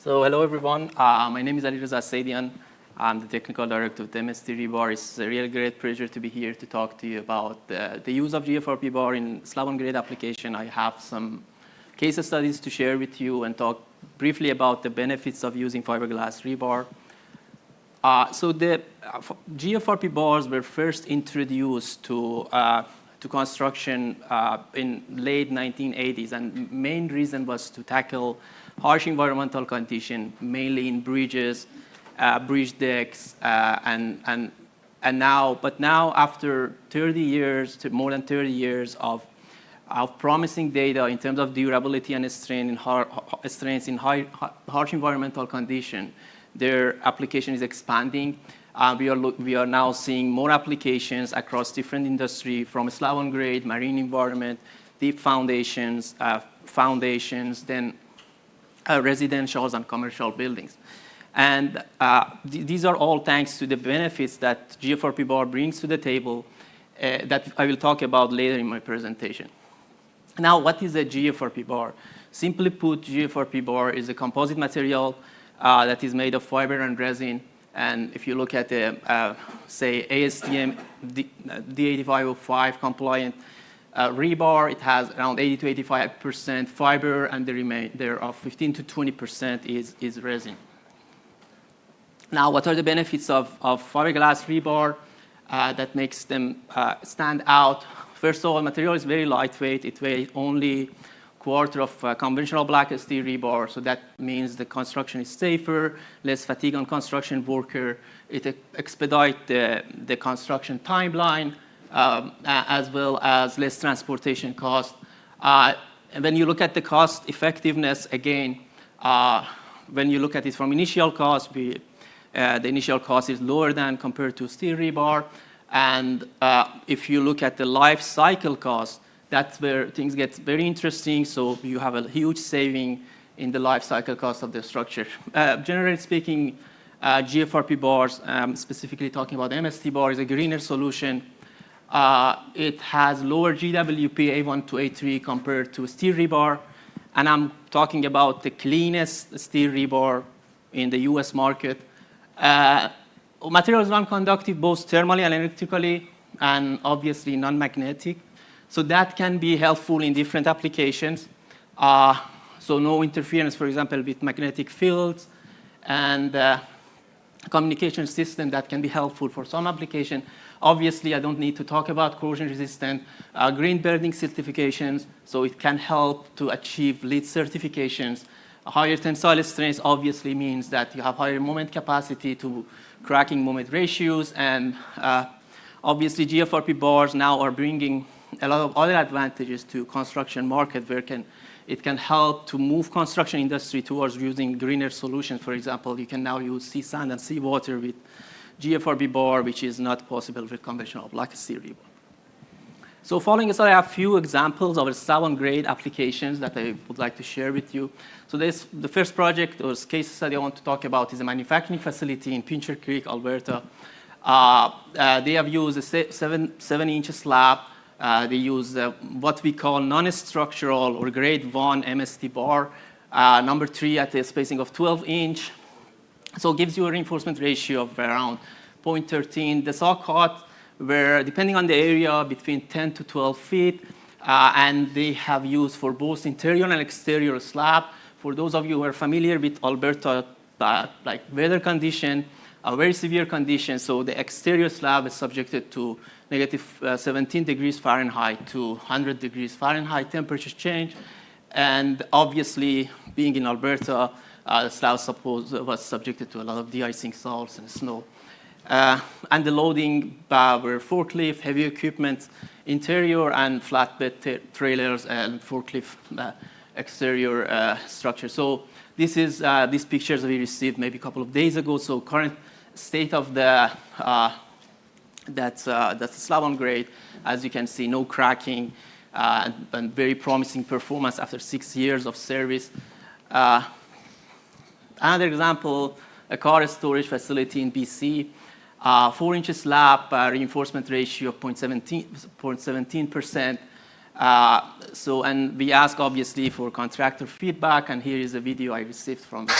So hello everyone, my name is Alireza Asadian. I'm the technical director of the MST Rebar. It's a real great pleasure to be here to talk to you about the use of GFRP bar in slab-on-grade application. I have some case studies to share with you and talk briefly about the benefits of using fiberglass rebar. So the GFRP bars were first introduced to construction in late 1980s, and main reason was to tackle harsh environmental conditions, mainly in bridges, bridge decks, and now after 30 years, more than 30 years of promising data in terms of durability and strength in harsh environmental conditions, their application is expanding. We are now seeing more applications across different industries, from slab-on-grade, marine environment, deep foundations, then residential and commercial buildings. And these are all thanks to the benefits that GFRP bar brings to the table that I will talk about later in my presentation. Now, what is a GFRP bar? Simply put, GFRP bar is a composite material that is made of fiber and resin. And if you look at the, say, ASTM D8505 compliant rebar, it has around 80 to 85% fiber, and the remainder of 15 to 20% is resin. Now, what are the benefits of fiberglass rebar that makes them stand out? First of all, material is very lightweight. It weighs only quarter of conventional black steel rebar, so that means the construction is safer, less fatigue on construction worker. It expedites the construction timeline, as well as less transportation cost. And when you look at the cost effectiveness, again, when you look at it from initial cost, the initial cost is lower than compared to steel rebar. And if you look at the life cycle cost, that's where things get very interesting. So you have a huge saving in the life cycle cost of the structure. Generally speaking, GFRP bars, specifically talking about MST bar, is a greener solution. It has lower GWP A1 to A3 compared to steel rebar. And I'm talking about the cleanest steel rebar in the US market. Material is non-conductive, both thermally and electrically, and obviously non-magnetic. So that can be helpful in different applications. So no interference, for example, with magnetic fields, and communication system that can be helpful for some application. Obviously, I don't need to talk about corrosion-resistant green building certifications, so it can help to achieve LEED certifications. A higher tensile strength obviously means that you have higher moment capacity to cracking moment ratios, and obviously GFRP bars now are bringing a lot of other advantages to construction market, where it can help to move construction industry towards using greener solutions. For example, you can now use sea sand and sea water with GFRP bar, which is not possible with conventional black steel rebar. So following this, I have a few examples of slab-on-grade applications that I would like to share with you. So the first project or case study I want to talk about is a manufacturing facility in Pincher Creek, Alberta. They have used a 7-inch slab. They use what we call non-structural or grade 1 MST bar, number 3 at a spacing of 12-inch. So it gives you a reinforcement ratio of around 0.13. The saw cut were, depending on the area, between 10 to 12 feet. And they have used for both interior and exterior slab. For those of you who are familiar with Alberta, like weather condition, a very severe condition, so the exterior slab is subjected to negative 17 degrees Fahrenheit to 100 degrees Fahrenheit temperature change. And obviously, being in Alberta, the slab was subjected to a lot of de-icing salts and snow. And the loading were forklift, heavy equipment, interior, and flatbed trailers and forklift exterior structure. So this is these pictures we received maybe a couple of days ago. So current state of the that's slab-on-grade. As you can see, no cracking, and very promising performance after 6 years of service. Another example, a car storage facility in BC, 4-inch slab, reinforcement ratio of 0.17%. And we ask obviously for contractor feedback, and here is a video I received from them.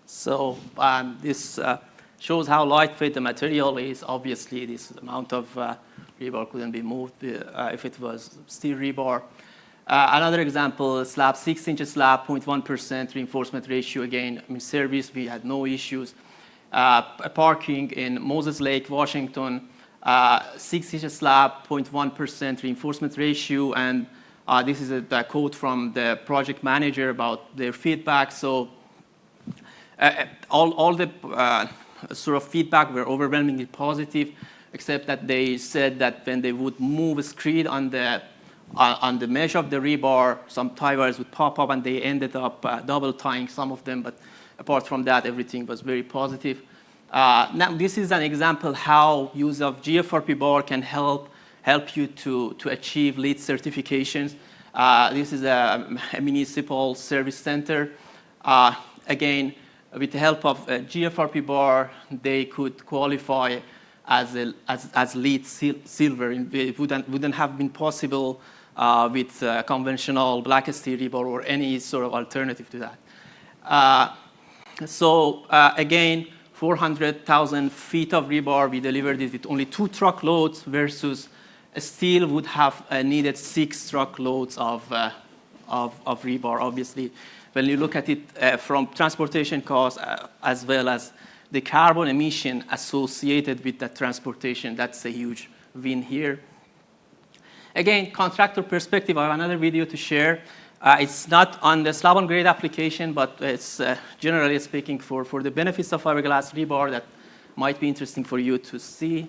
So this shows how lightweight the material is. Obviously, this amount of rebar couldn't be moved if it was steel rebar. Another example, slab, 6-inch slab, 0.1% reinforcement ratio. Again, in service, we had no issues. Parking in Moses Lake, Washington, 6-inch slab, 0.1% reinforcement ratio. And this is a quote from the project manager about their feedback. So all the sort of feedback were overwhelmingly positive, except that they said that when they would move a screed on the mesh of the rebar, some tie wires would pop up, and they ended up double tying some of them. But apart from that, everything was very positive. Now, this is an example how use of GFRP bar can help you to achieve LEED certifications. This is a municipal service center. Again, with the help of GFRP bar, they could qualify as LEED silver. It wouldn't have been possible with conventional black steel rebar or any sort of alternative to that. Again, 400,000 feet of rebar, we delivered it with only 2 truckloads versus steel would have needed 6 truckloads of rebar, obviously. When you look at it from transportation costs as well as the carbon emission associated with that transportation, that's a huge win here. Again, contractor perspective, I have another video to share. It's not on the slab-on-grade application, but it's generally speaking for the benefits of fiberglass rebar that might be interesting for you to see.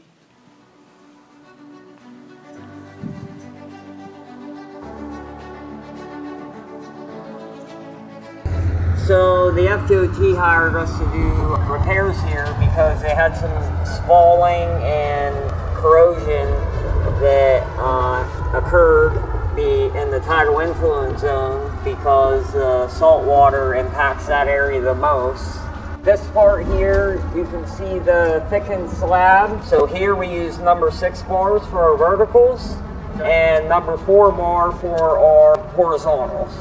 So the FDOT hired us to do repairs here because they had some spalling and corrosion that occurred in the tidal influence zone because salt water impacts that area the most. This part here, you can see the thickened slab. So here we use number 6 bars for our verticals and number 4 bar for our horizontals.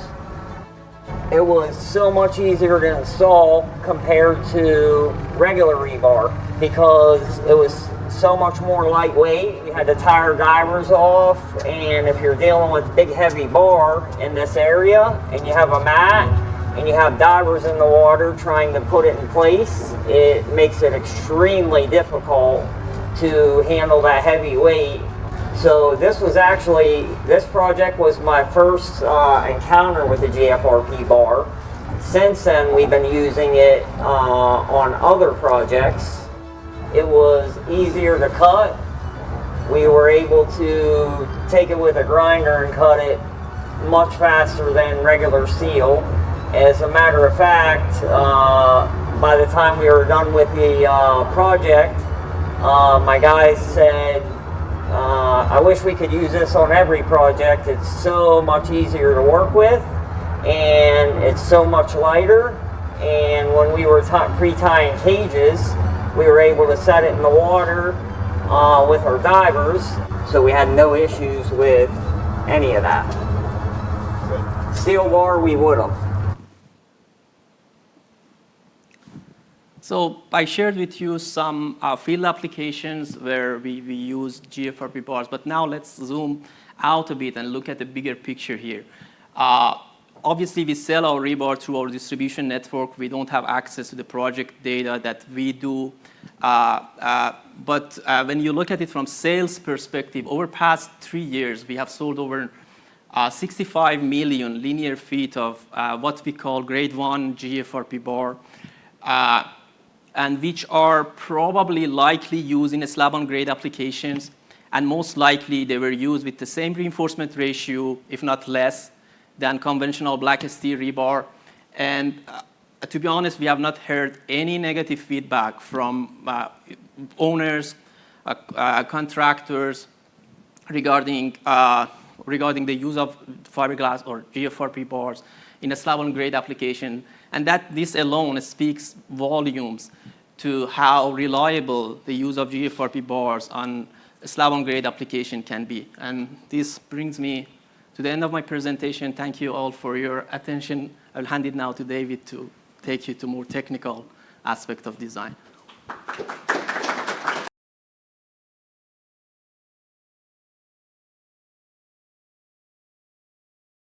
It was so much easier to install compared to regular rebar because it was so much more lightweight. You had to tie our divers off, and if you're dealing with big heavy bar in this area and you have a mat and you have divers in the water trying to put it in place, it makes it extremely difficult to handle that heavy weight. So this project was my first encounter with the GFRP bar. Since then, we've been using it on other projects. It was easier to cut. We were able to take it with a grinder and cut it much faster than regular steel. As a matter of fact, by the time we were done with the project, my guys said, I wish we could use this on every project. It's so much easier to work with, and it's so much lighter. And when we were pre-tying cages, we were able to set it in the water with our divers, so we had no issues with any of that. Steel bar, we would have. So I shared with you some field applications where we use GFRP bars, but now let's zoom out a bit and look at the bigger picture here. obviously, we sell our rebar through our distribution network. We don't have access to the project data that we do. But when you look at it from sales perspective, over past 3 years, we have sold over 65 million linear feet of what we call grade 1 GFRP bar, and which are probably likely used in slab-on-grade applications, and most likely they were used with the same reinforcement ratio, if not less, than conventional black steel rebar. And to be honest, we have not heard any negative feedback from owners, contractors regarding the use of fiberglass or GFRP bars in a slab-on-grade application. And that this alone speaks volumes to how reliable the use of GFRP bars on a slab-on-grade application can be. And this brings me to the end of my presentation. Thank you all for your attention. I'll hand it now to David to take you to more technical aspect of design.